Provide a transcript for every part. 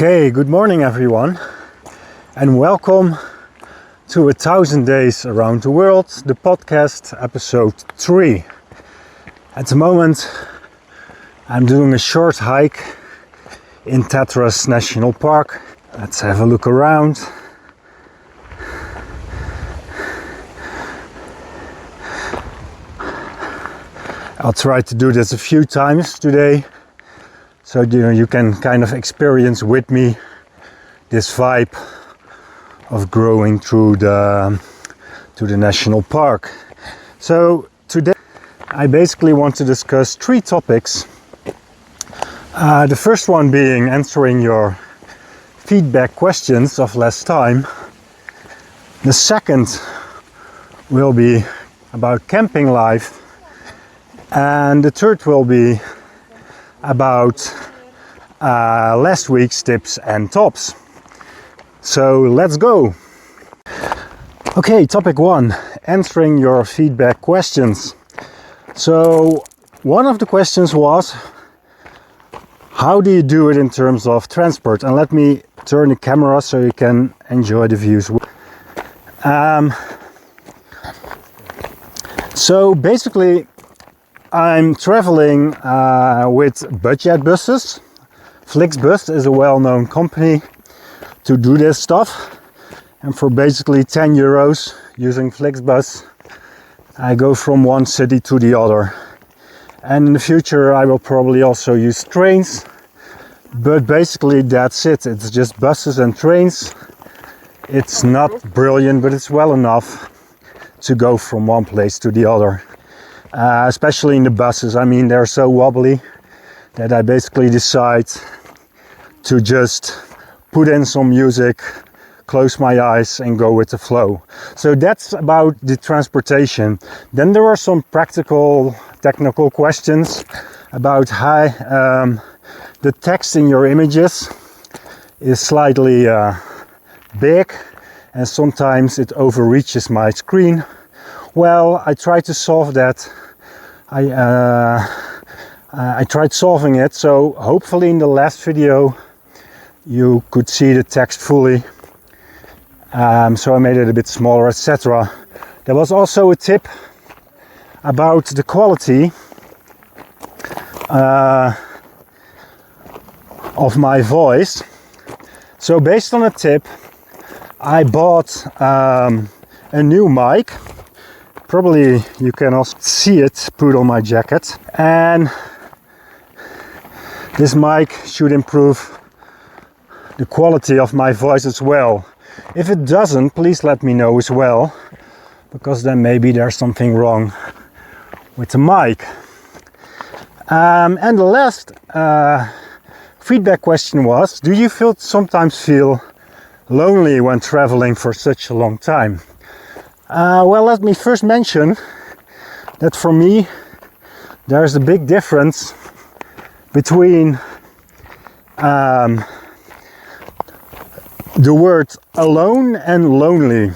Okay, good morning everyone, and welcome to 1,000 Days Around the World, the podcast episode 3. At the moment I'm doing a short hike in Tatras National Park. Let's have a look around. I'll try to do this a few times today, so you can kind of experience with me this vibe of growing through to the national park. So today I basically want to discuss 3 topics. The first one being answering your feedback questions of last time. The second will be about camping life. And the third will be about last week's tips and tops. So let's go. Okay, topic 1, answering your feedback questions. So one of the questions was, how do you do it in terms of transport? And let me turn the camera so you can enjoy the views. So basically I'm traveling with budget buses. Flixbus is a well-known company to do this stuff, and for basically 10 euros using Flixbus I go from one city to the other. And in the future I will probably also use trains, but basically that's it. It's just buses and trains. It's not brilliant, but it's well enough to go from one place to the other. Especially in the buses. I mean, they're so wobbly that I basically decide to just put in some music, close my eyes and go with the flow. So that's about the transportation. Then there are some practical, technical questions about how the text in your images is slightly big and sometimes it overreaches my screen. Well, I try to solve that. I tried solving it, so hopefully in the last video you could see the text fully. So I made it a bit smaller, etc. There was also a tip about the quality of my voice. So based on a tip, I bought a new mic. Probably you can also see it put on my jacket, and this mic should improve the quality of my voice as well. If it doesn't, please let me know as well, because then maybe there's something wrong with the mic. And the last feedback question was, do you sometimes feel lonely when traveling for such a long time? Well, let me first mention that for me there's a big difference between the word alone and lonely.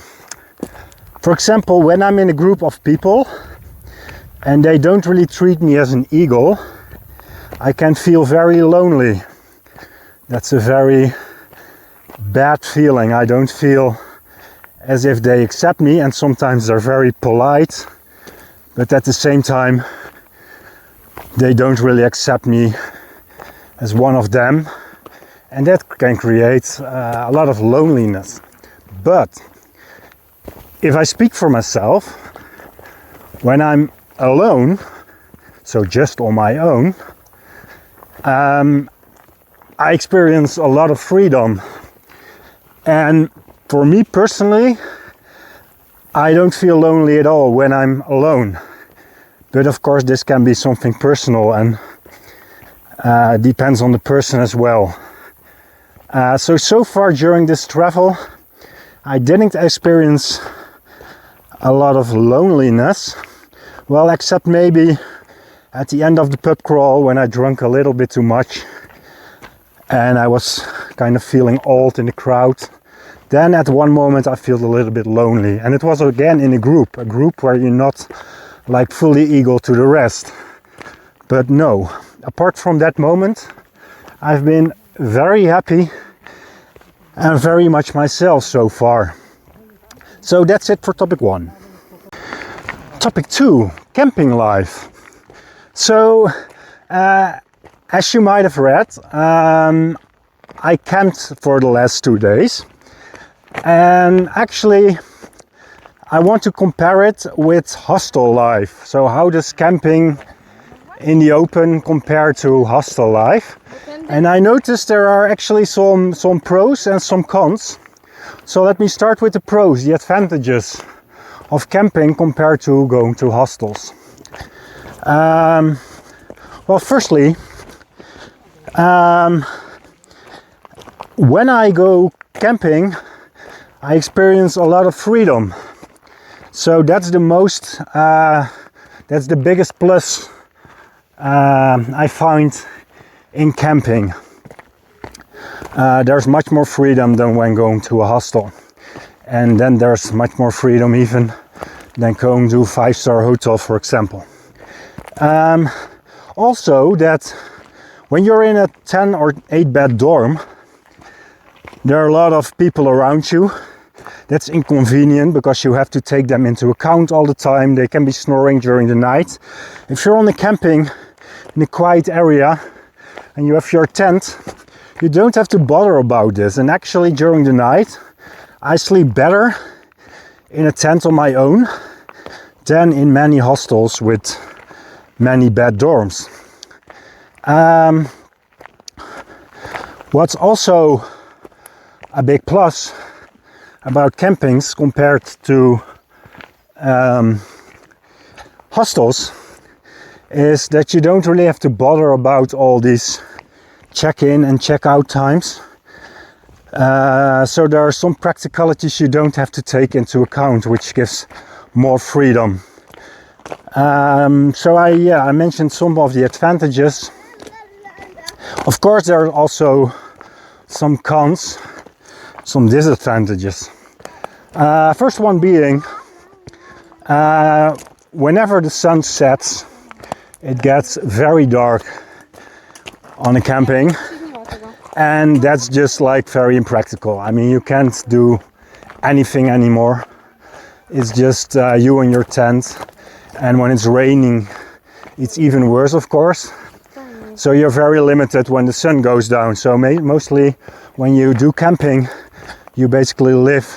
For example, when I'm in a group of people and they don't really treat me as an eagle, I can feel very lonely. That's a very bad feeling. I don't feel as if they accept me, and sometimes they're very polite, but at the same time they don't really accept me as one of them, and that can create a lot of loneliness. But if I speak for myself, when I'm alone, so just on my own, I experience a lot of freedom. And for me personally, I don't feel lonely at all when I'm alone. But of course this can be something personal and depends on the person as well. So far during this travel, I didn't experience a lot of loneliness. Well, except maybe at the end of the pub crawl when I drank a little bit too much and I was kind of feeling old in the crowd. Then at one moment I feel a little bit lonely, and it was again in a group where you're not like fully equal to the rest. But no, apart from that moment, I've been very happy and very much myself so far. So that's it for topic 1. Topic 2, camping life. So as you might have read, I camped for the last 2 days, and actually I want to compare it with hostel life. So how does camping in the open compare to hostel life? And I noticed there are actually some pros and some cons. So let me start with the pros, the advantages of camping compared to going to hostels. Well, firstly, when I go camping, I experience a lot of freedom. So that's the biggest plus I find in camping. There's much more freedom than when going to a hostel, and then there's much more freedom even than going to a 5-star hotel, for example. Also, that when you're in a 10 or 8 bed dorm, there are a lot of people around you. That's inconvenient because you have to take them into account all the time. They can be snoring during the night. If you're on a camping in a quiet area and you have your tent, you don't have to bother about this. And actually during the night, I sleep better in a tent on my own than in many hostels with many bed dorms. What's also a big plus about campings compared to hostels is that you don't really have to bother about all these check-in and check-out times. So there are some practicalities you don't have to take into account, which gives more freedom. So I mentioned some of the advantages. Of course, there are also some cons, some disadvantages. First one being, whenever the sun sets, it gets very dark on a camping, and that's just like very impractical. I mean, you can't do anything anymore. It's just you and your tent, and when it's raining, it's even worse, of course. So you're very limited when the sun goes down. So mostly when you do camping, you basically live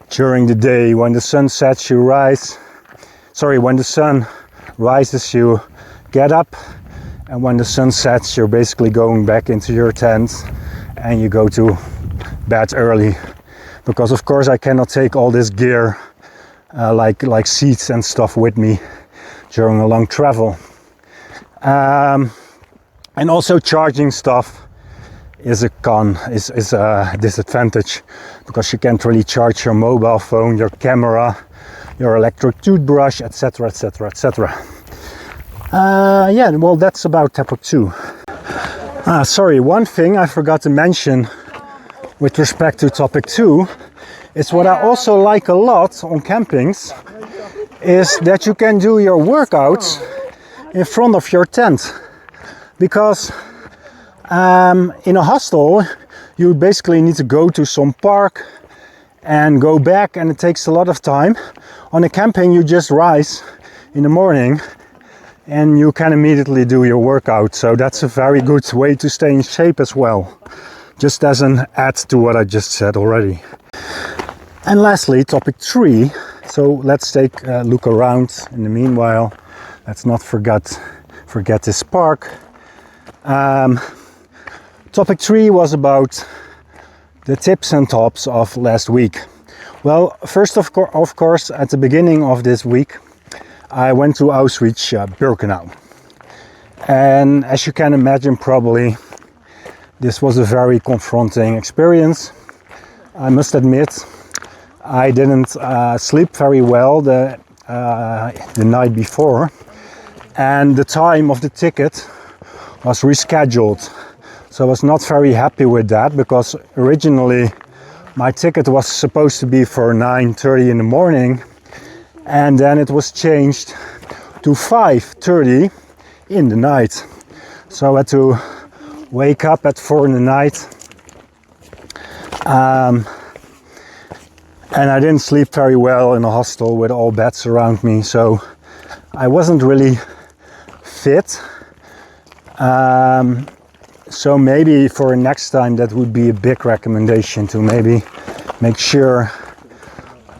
during the day. When the sun sets, when the sun rises, you get up, and when the sun sets, you're basically going back into your tent and you go to bed early. Because of course I cannot take all this gear like seats and stuff with me during a long travel. And also charging stuff is a disadvantage, because you can't really charge your mobile phone, your camera, your electric toothbrush, etc, etc, etc. Yeah, well, that's about topic 2. Sorry, one thing I forgot to mention with respect to topic 2 is what I also like a lot on campings is that you can do your workouts in front of your tent. Because in a hostel, you basically need to go to some park and go back, and it takes a lot of time. On a camping, you just rise in the morning and you can immediately do your workout. So that's a very good way to stay in shape as well. Just as an add to what I just said already. And lastly, topic 3. So let's take a look around in the meanwhile. Let's not forget this park. Topic 3 was about the tips and tops of last week. Well, first of course, at the beginning of this week, I went to Auschwitz-Birkenau. And as you can imagine, probably, this was a very confronting experience. I must admit, I didn't sleep very well the night before, and the time of the ticket was rescheduled. So I was not very happy with that, because originally my ticket was supposed to be for 9:30 in the morning, and then it was changed to 5:30 in the night. So I had to wake up at 4 in the night And I didn't sleep very well in a hostel with all beds around me, so I wasn't really fit. So maybe for next time that would be a big recommendation, to maybe make sure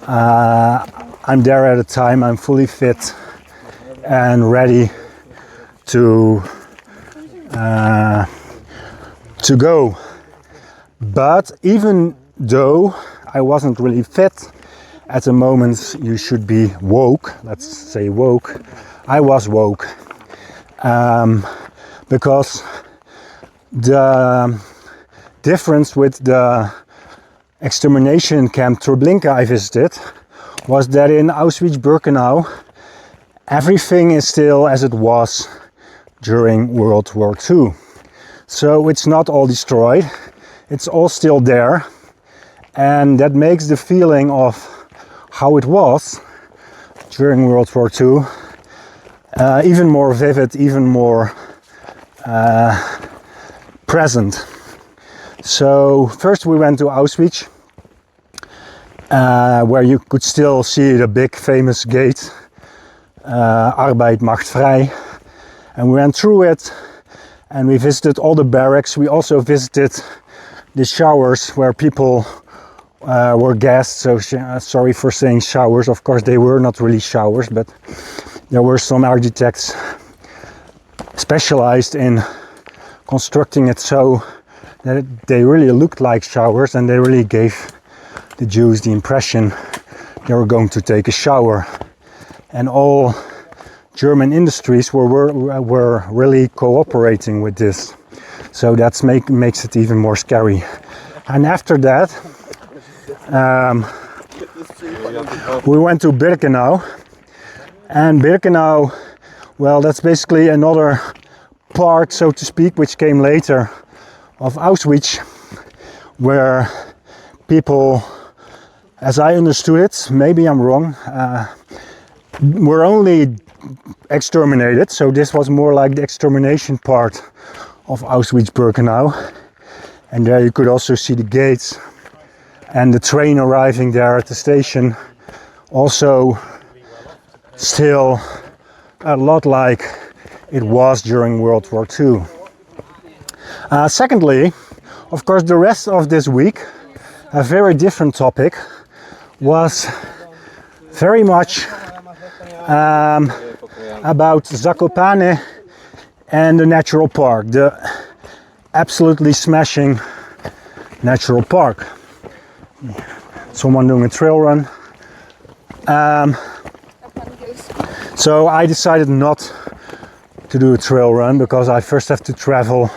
I'm there at a time I'm fully fit and ready to go. But even though I wasn't really fit, at the moment you should be woke, let's say woke. I was woke because the difference with the extermination camp Treblinka I visited was that in Auschwitz-Birkenau everything is still as it was during World War II. So it's not all destroyed, it's all still there, and that makes the feeling of how it was during World War II even more vivid, even more present. So first we went to Auschwitz, where you could still see the big famous gate, Arbeit macht frei, and we went through it and we visited all the barracks. We also visited the showers where people were gassed, so sorry for saying showers, of course they were not really showers, but there were some architects specialized in constructing it so that they really looked like showers, and they really gave the Jews the impression they were going to take a shower. And all German industries were really cooperating with this, so that makes it even more scary. And after that we went to Birkenau, and Birkenau, well, that's basically another part, so to speak, which came later, of Auschwitz, where people, as I understood it, maybe I'm wrong, were only exterminated, so this was more like the extermination part of Auschwitz-Birkenau, and there you could also see the gates and the train arriving there at the station, also still a lot like it was during World War II. Secondly, of course, the rest of this week, a very different topic, was very much about Zakopane and the natural park, the absolutely smashing natural park. Someone doing a trail run. So I decided not to do a trail run because I first have to travel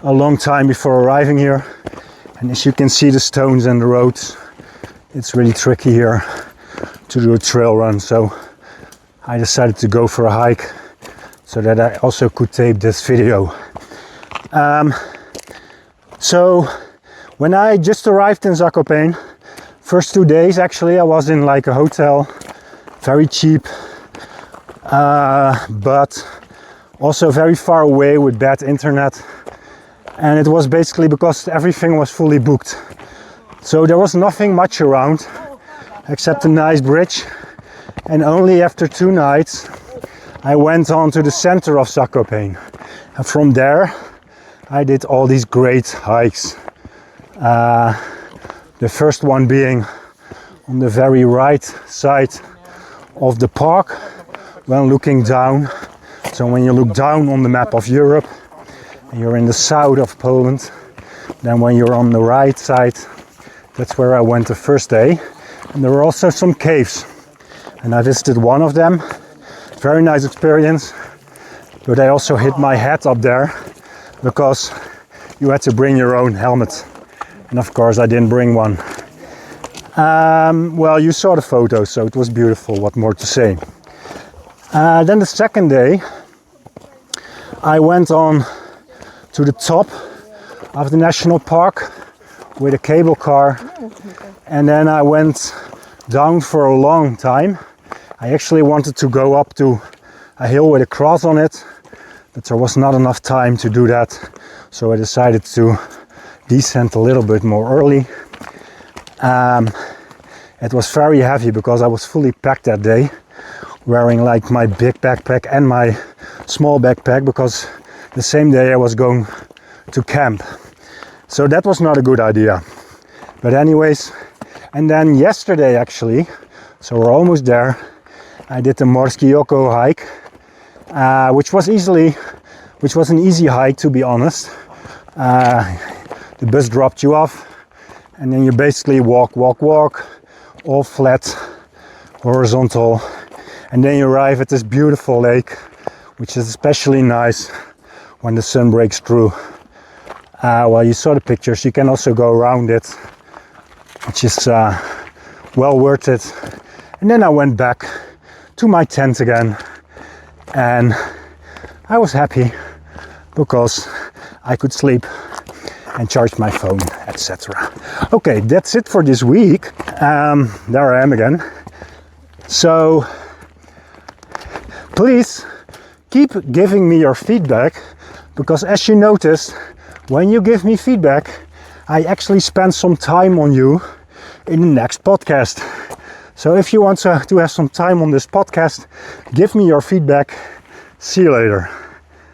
a long time before arriving here, and as you can see the stones and the roads, it's really tricky here to do a trail run, so I decided to go for a hike so that I also could tape this video. So when I just arrived in Zakopane, first 2 days actually I was in like a hotel, very cheap, but also very far away with bad internet, and it was basically because everything was fully booked. So there was nothing much around except a nice bridge, and only after 2 nights I went on to the center of Zakopane, and from there I did all these great hikes. The first one being on the very right side of the park when looking down. So when you look down on the map of Europe and you're in the south of Poland, then when you're on the right side, that's where I went the first day. And there were also some caves, and I visited one of them. Very nice experience, but I also hit my head up there because you had to bring your own helmet, and of course I didn't bring one. Well, you saw the photos, so it was beautiful, what more to say. Then the second day I went on to the top of the national park with a cable car, and then I went down for a long time. I actually wanted to go up to a hill with a cross on it, but there was not enough time to do that, so I decided to descend a little bit more early. It was very heavy because I was fully packed that day, wearing like my big backpack and my small backpack, because the same day I was going to camp. So that was not a good idea. But anyways, and then yesterday actually, so we're almost there, I did the Morski Oko hike, which was an easy hike, to be honest. The bus dropped you off, and then you basically walk, all flat, horizontal, and then you arrive at this beautiful lake, which is especially nice when the sun breaks through. Well, you saw the pictures. You can also go around it, which is well worth it. And then I went back to my tent again, and I was happy because I could sleep and charge my phone, etc. Okay, that's it for this week. There I am again. So please keep giving me your feedback, because as you noticed, when you give me feedback, I actually spend some time on you in the next podcast. So if you want to have some time on this podcast, give me your feedback. See you later.